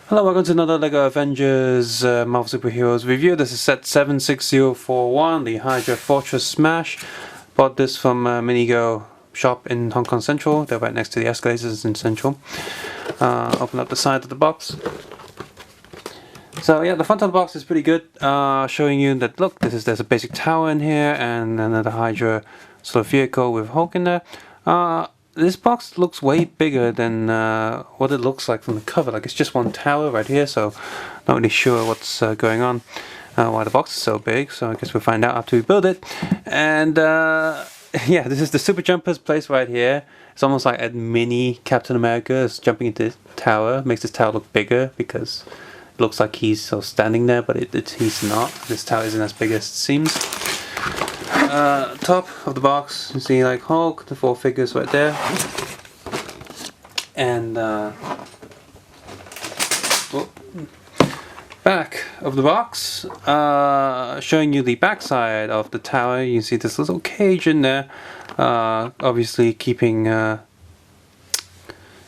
Hello, welcome to another LEGO Avengers Marvel Superheroes review. This is set 76041, the Hydra Fortress Smash. Bought this from Minifigure shop in Hong Kong Central. They're right next to the escalators in Central. Open up the side of the box. So yeah, the front of the box is pretty good, showing you that look, there's a basic tower in here and another Hydra sort of vehicle with Hulk in there. This box looks way bigger than what it looks like from the cover. Like it's just one tower right here, so not really sure what's going on, why the box is so big. So I guess we'll find out after we build it. And yeah, this is the Super Jumper's place right here. It's almost like a mini Captain America is jumping into this tower. Makes this tower look bigger because it looks like he's sort of standing there, but he's not. This tower isn't as big as it seems. Top of the box, you see like Hulk, the four figures right there, and back of the box, showing you the back side of the tower. You see this little cage in there, obviously keeping you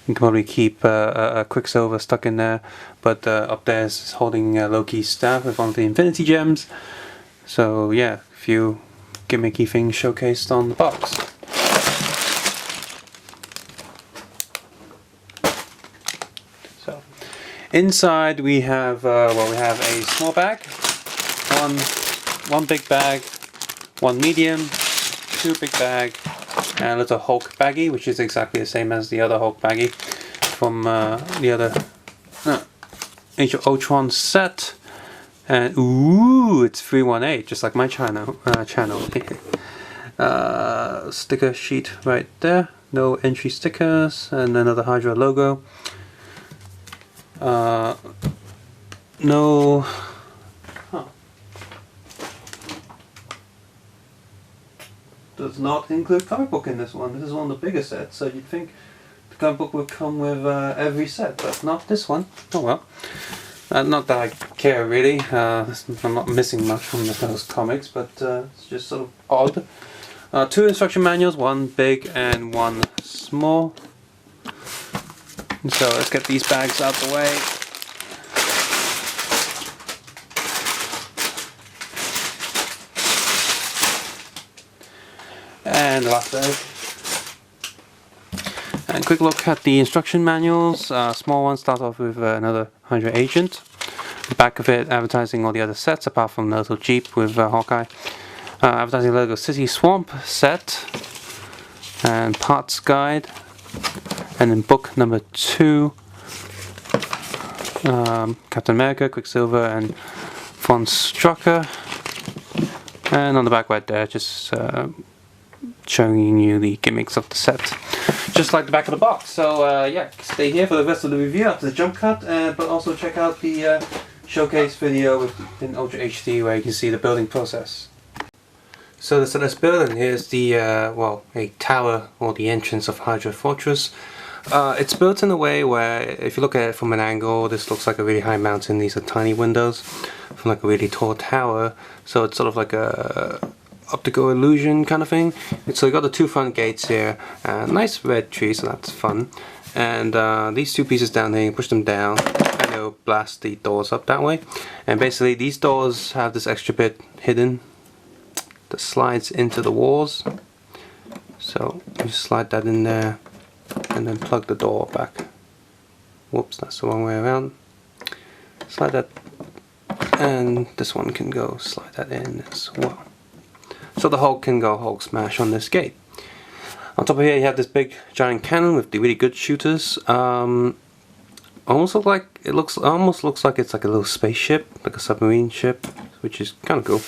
can probably keep a Quicksilver stuck in there, but up there is holding Loki's staff with one of the Infinity Gems. So yeah, a few gimmicky things showcased on the box. So inside we have we have a small bag, one big bag, one medium, two big bag, and a little Hulk baggie, which is exactly the same as the other Hulk baggie from the other Age of Ultron set. And ooh, it's 318, just like my channel. Sticker sheet right there. No entry stickers, and another Hydra logo. No. Does not include comic book in this one. This is one of the bigger sets, so you'd think the comic book would come with every set, but not this one. Oh well. Not that I care really, I'm not missing much from those comics, but it's just sort of odd. Two instruction manuals, one big and one small. And so let's get these bags out the way. And the last bag. And quick look at the instruction manuals. Small one starts off with another Hydra agent. The back of it advertising all the other sets apart from the little Jeep with Hawkeye. Advertising LEGO City Swamp set. And parts guide. And then book number 2. Captain America, Quicksilver and Von Strucker. And on the back right there, just showing you the gimmicks of the set. Just like the back of the box. So yeah, stay here for the rest of the review after the jump cut, but also check out the showcase video in Ultra HD where you can see the building process. So let's build, and here's the a tower or the entrance of Hydra Fortress. It's built in a way where if you look at it from an angle, this looks like a really high mountain. These are tiny windows from like a really tall tower. So it's sort of like a optical illusion kind of thing. So you got the two front gates here, nice red tree, so that's fun. And these two pieces down here, you push them down and it'll blast the doors up that way. And basically these doors have this extra bit hidden that slides into the walls. So you just slide that in there and then plug the door back. Whoops, that's the wrong way around. Slide that, and this one can go slide that in as well. So the Hulk can go Hulk smash on this gate. On top of here you have this big giant cannon with the really good shooters. Almost looks like it's like a little spaceship, like a submarine ship, which is kind of cool.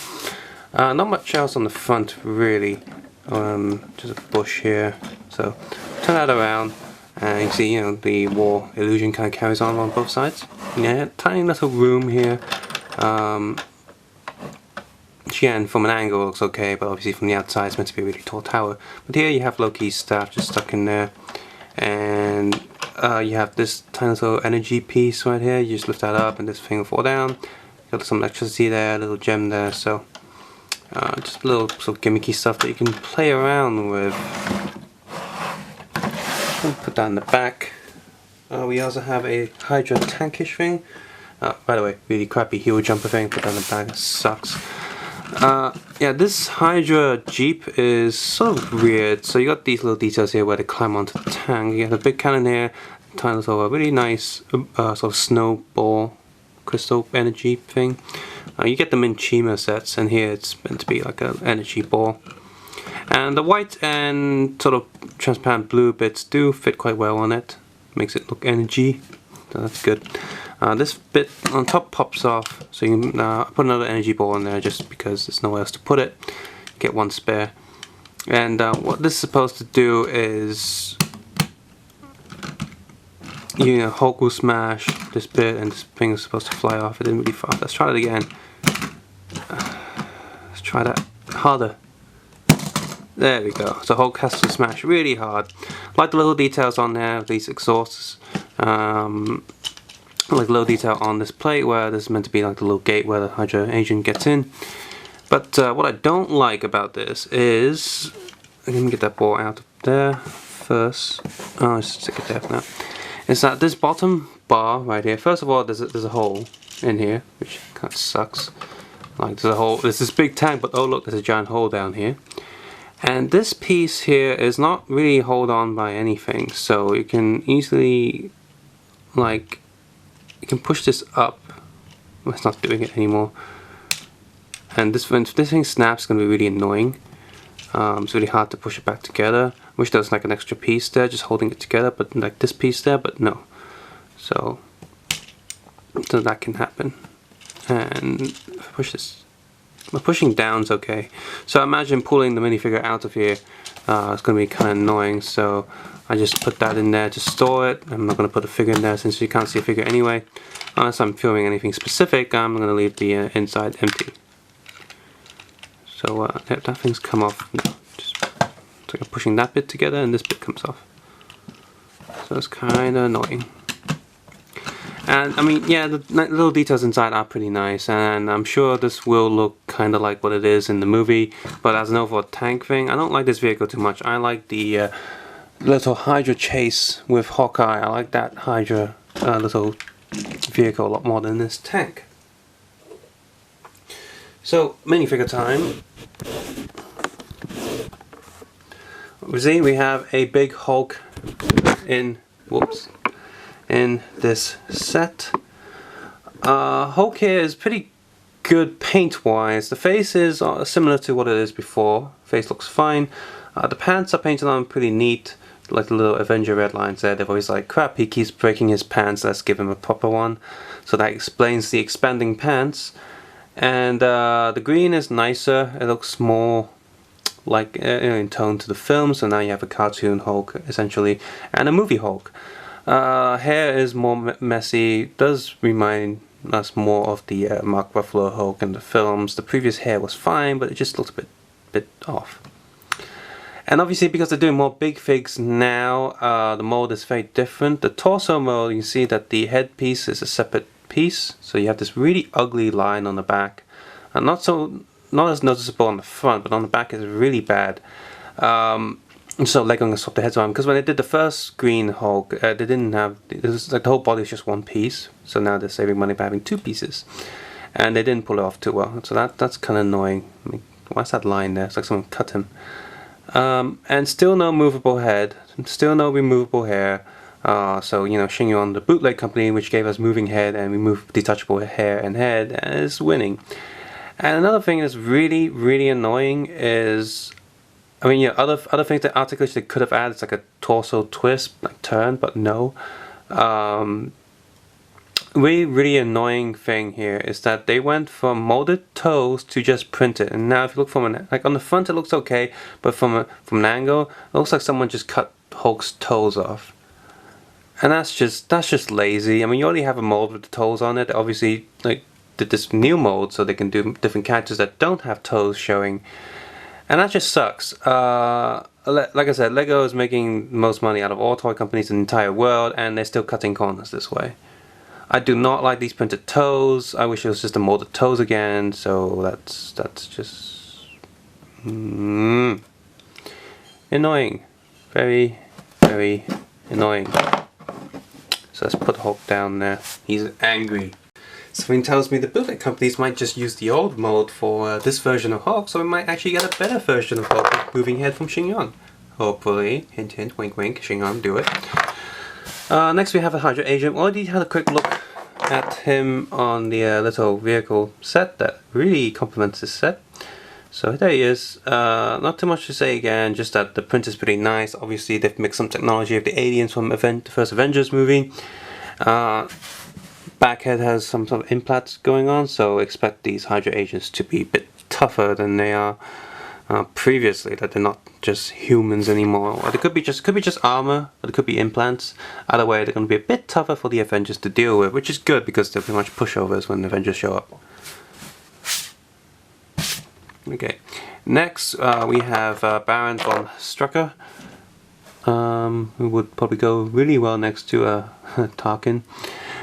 Not much else on the front really. Just a bush here. So turn that around, and you see, the wall illusion kind of carries on both sides. Yeah, tiny little room here. Again, from an angle it looks okay, but obviously from the outside it's meant to be a really tall tower. But here you have Loki's staff just stuck in there, and you have this tiny little energy piece right here. You just lift that up and this thing will fall down. Got some electricity there, a little gem there, so just a little sort of gimmicky stuff that you can play around with. And put that in the back. we also have a Hydra tankish thing. By the way, really crappy heel jumper thing, put that in the bag, it sucks. Yeah, this Hydra Jeep is sort of weird. So you got these little details here where they climb onto the tank. You have the big cannon here, tiny little really nice sort of snowball crystal energy thing. You get them in Chima sets, and here it's meant to be like an energy ball. And the white and sort of transparent blue bits do fit quite well on it. Makes it look energy, so that's good. This bit on top pops off, so you can put another energy ball in there just because there's nowhere else to put it. Get one spare. And what this is supposed to do is, Hulk will smash this bit and this thing is supposed to fly off. It didn't really fly. Let's try it again. Let's try that harder. There we go. So Hulk has to smash really hard. Like the little details on there, these exhausts. Like a little detail on this plate where this is meant to be like the little gate where the Hydra agent gets in. But what I don't like about this is, let me get that ball out of there first. Oh, let's stick it there for now. Is that this bottom bar right here? First of all, there's a hole in here, which kind of sucks. Like there's a hole. There's this big tank, but oh look, there's a giant hole down here. And this piece here is not really held on by anything, so you can easily, like, you can push this up. Well, it's not doing it anymore. And when this thing snaps, it's going to be really annoying. It's really hard to push it back together. I wish there was like an extra piece there, just holding it together, but like this piece there, but no. So that can happen. And if I push this, pushing down's okay. So imagine pulling the minifigure out of here. It's going to be kind of annoying, so I just put that in there to store it. I'm not going to put a figure in there since you can't see a figure anyway. Unless I'm filming anything specific, I'm going to leave the inside empty. So that thing's come off now. It's like I'm pushing that bit together and this bit comes off. So it's kind of annoying. And I mean, yeah, the little details inside are pretty nice, and I'm sure this will look kind of like what it is in the movie. But as an overall tank thing, I don't like this vehicle too much. I like the little Hydra chase with Hawkeye. I like that Hydra little vehicle a lot more than this tank. So, minifigure time. We have a big Hulk in this set. Hulk here is pretty good paint wise. The face is similar to what it is before. Face looks fine. The pants are painted on pretty neat, like the little Avenger red lines there. They've always like, crap, he keeps breaking his pants, let's give him a proper one. So that explains the expanding pants. And the green is nicer. It looks more like in tone to the film. So now you have a cartoon Hulk essentially and a movie Hulk. Hair is more messy, does remind us more of the Mark Ruffalo Hulk in the films. The previous hair was fine, but it just looks a bit off. And obviously because they're doing more big figs now, the mold is very different. The torso mold, you can see that the headpiece is a separate piece, so you have this really ugly line on the back. And not as noticeable on the front, but on the back is really bad. So Lego can swap the heads on, because when they did the first Green Hulk, they didn't have, it was like the whole body was just one piece. So now they're saving money by having two pieces, and they didn't pull it off too well. So that's kind of annoying. I mean, why's that line there? It's like someone cut him. And still no movable head, still no removable hair. So Shingyong, the bootleg company, which gave us moving head and remove detachable hair and head, is winning. And another thing that's really, really annoying is, I mean, yeah, other things that articles they could have added, it's like a torso twist, like turn, but no. Really annoying thing here is that they went from molded toes to just printed, and now if you look from like on the front it looks okay, but from an angle it looks like someone just cut Hulk's toes off, and that's just lazy. I mean, you already have a mold with the toes on it. Obviously, like did this new mold so they can do different characters that don't have toes showing. And that just sucks. Like I said, Lego is making the most money out of all toy companies in the entire world, and they're still cutting corners this way. I do not like these printed toes. I wish it was just a molded toes again. So that's just annoying. Very, very annoying. So let's put Hulk down there. He's angry. Something tells me the bootleg companies might just use the old mold for this version of Hulk, so we might actually get a better version of Hulk with moving head from Shin-Yon. Hopefully. Hint hint, wink wink, Shin-Yon, do it. Next we have a Hydra agent. We already had a quick look at him on the little vehicle set that really complements this set. So there he is. Not too much to say again, just that the print is pretty nice. Obviously they've mixed some technology of the aliens from the first Avengers movie. Backhead has some sort of implants going on, so expect these Hydra agents to be a bit tougher than they are previously, that they're not just humans anymore. Or it could be just armor, or it could be implants. Either way, they're going to be a bit tougher for the Avengers to deal with, which is good because they're pretty much pushovers when the Avengers show up. Okay, next we have Baron von Strucker, who would probably go really well next to Tarkin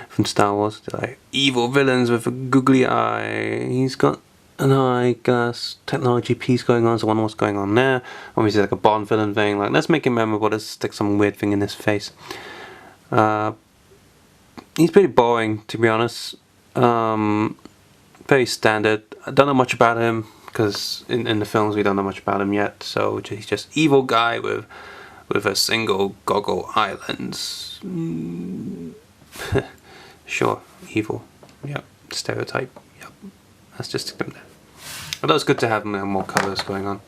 from Star Wars. They're like evil villains with a googly eye. He's got an eyeglass technology piece going on, so I wonder what's going on there. Obviously like a Bond villain thing, like let's make him memorable, let's stick some weird thing in his face. He's pretty boring, to be honest. Very standard. I don't know much about him, because in the films we don't know much about him yet, so he's just evil guy with a single goggle eye lens. Sure, evil. Yep, stereotype. Yep, let's just stick them there. Although it's good to have more colors going on.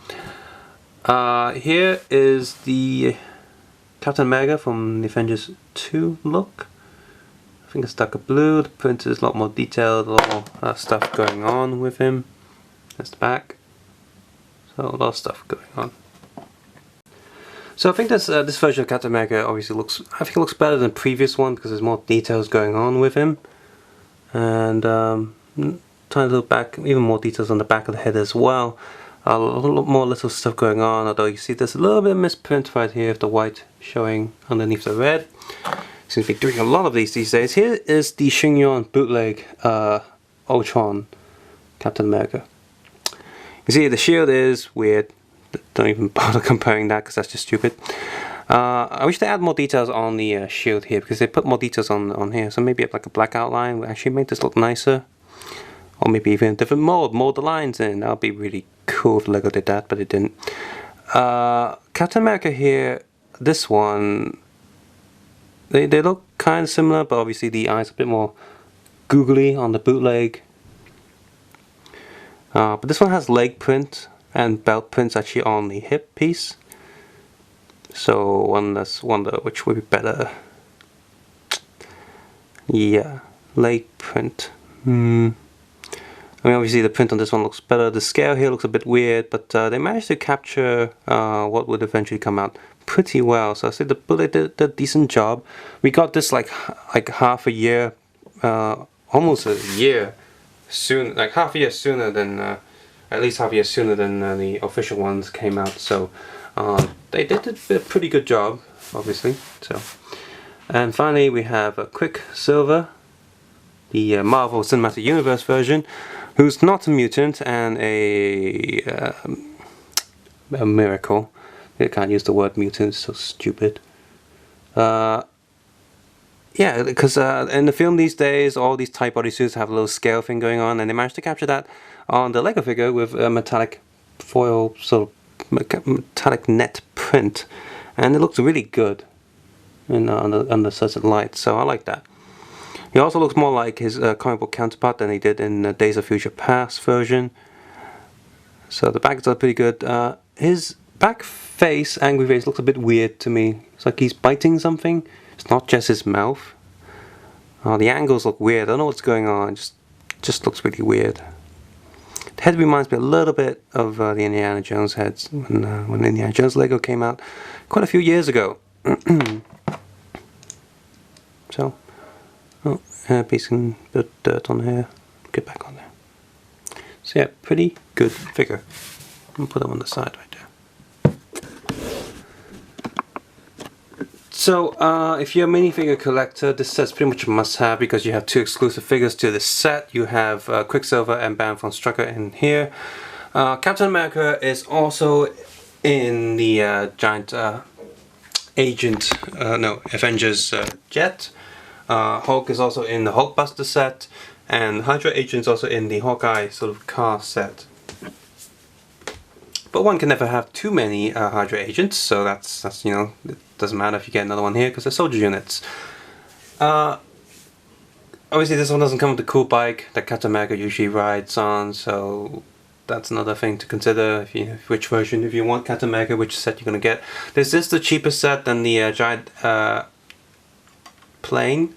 Here is the Captain America from the Avengers 2 look. I think it's darker blue. The print is a lot more detailed, a lot more stuff going on with him. That's the back. So a lot of stuff going on. So I think this version of Captain America obviously looks better than the previous one because there's more details going on with him. And trying to look back, even more details on the back of the head as well. A lot more little stuff going on, although you see there's a little bit of misprint right here of the white showing underneath the red. Seems to be doing a lot of these days. Here is the Shin-Yon bootleg Ultron Captain America. You see the shield is weird. Don't even bother comparing that because that's just stupid. I wish they had more details on the shield here because they put more details on here. So maybe like a black outline would actually make this look nicer. Or maybe even a different mold the lines in. That would be really cool if Lego did that, but it didn't. Captain America here, this one, they look kind of similar, but obviously the eyes are a bit more googly on the bootleg. But this one has leg print and belt prints actually on the hip piece. So let's wonder which would be better. Yeah, leg print. I mean, obviously the print on this one looks better. The scale here looks a bit weird, but they managed to capture what would eventually come out pretty well. So I say the bullet did a decent job. We got this like half a year, almost a year soon, like half a year sooner than, at least half a year sooner than the official ones came out. So they did a pretty good job, obviously. So, and finally we have a Quicksilver, the Marvel Cinematic Universe version, who's not a mutant and a miracle. I can't use the word mutant, it's so stupid. Yeah, because in the film these days, all these tight bodysuits have a little scale thing going on, and they managed to capture that on the Lego figure with a metallic foil, sort of metallic net print, and it looks really good under certain light. So I like that. He also looks more like his comic book counterpart than he did in the Days of Future Past version. So the back is pretty good. His back face, angry face, looks a bit weird to me. It's like he's biting something. It's not just his mouth. The angles look weird. I don't know what's going on. It just looks really weird. The head reminds me a little bit of the Indiana Jones heads when Indiana Jones Lego came out quite a few years ago. So, piece and bit of dirt on here. Get back on there. So yeah, pretty good figure. I'll put them on the side right there. So, if you're a minifigure collector, this set's pretty much a must-have because you have two exclusive figures to this set. You have Quicksilver and Baron von Strucker in here. Captain America is also in the giant Avengers jet. Hulk is also in the Hulkbuster set, and Hydra agent is also in the Hawkeye sort of car set. But one can never have too many Hydra agents, so that's you know, it doesn't matter if you get another one here because they're soldier units. Obviously this one doesn't come with the cool bike that Captain America usually rides on, so that's another thing to consider which version, if you want Captain America, which set you're gonna get. This is the cheapest set than the giant plane,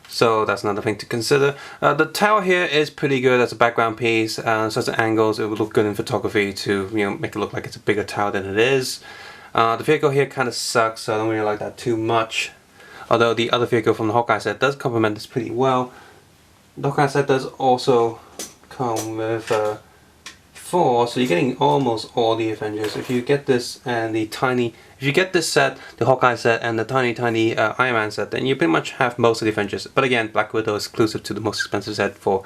so that's another thing to consider. The tower here is pretty good as a background piece. Such angles, it would look good in photography to make it look like it's a bigger tower than it is. The vehicle here kind of sucks, so I don't really like that too much. Although the other vehicle from the Hawkeye set does complement this pretty well. The Hawkeye set does also come with 4, so you're getting almost all the Avengers. If you get this and if you get this set, the Hawkeye set, and the tiny Iron Man set, then you pretty much have most of the Avengers. But again, Black Widow is exclusive to the most expensive set for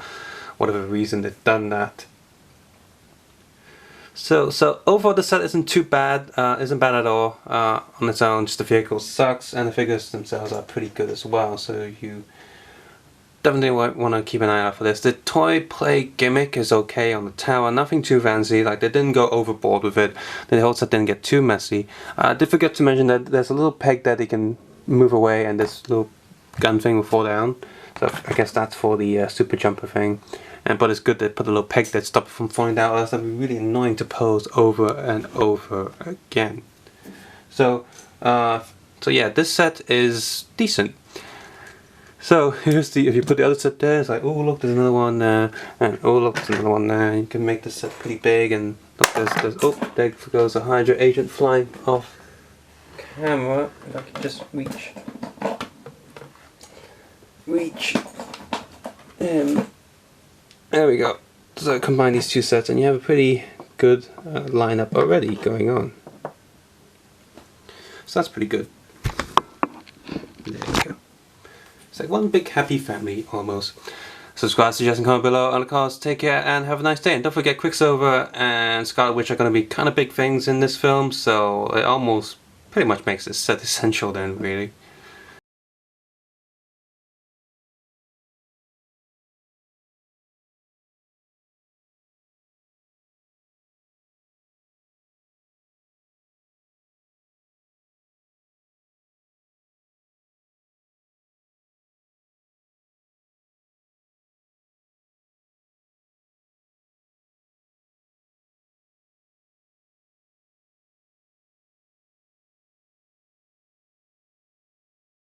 whatever reason they've done that. So overall the set isn't too bad, isn't bad at all on its own. Just the vehicle sucks, and the figures themselves are pretty good as well. So you definitely want to keep an eye out for this. The toy play gimmick is okay on the tower, nothing too fancy. Like, they didn't go overboard with it. The whole set didn't get too messy. I did forget to mention that there's a little peg that they can move away, and this little gun thing will fall down. So I guess that's for the super jumper thing. But it's good they put a little peg that stops it from falling down, else that'd be really annoying to pose over and over again. So yeah, this set is decent. So here's if you put the other set there, it's like, oh look, there's another one there, and oh look, there's another one there. You can make this set pretty big, and look, oh, there goes a Hydra agent flying off camera. If I can just reach him. There we go. So combine these two sets and you have a pretty good lineup already going on. So that's pretty good. There we go. It's like one big happy family almost. Subscribe, suggest, and comment below. On the cards, take care and have a nice day. And don't forget, Quicksilver and Scarlet Witch are going to be kind of big things in this film, so it almost pretty much makes this set essential then, really.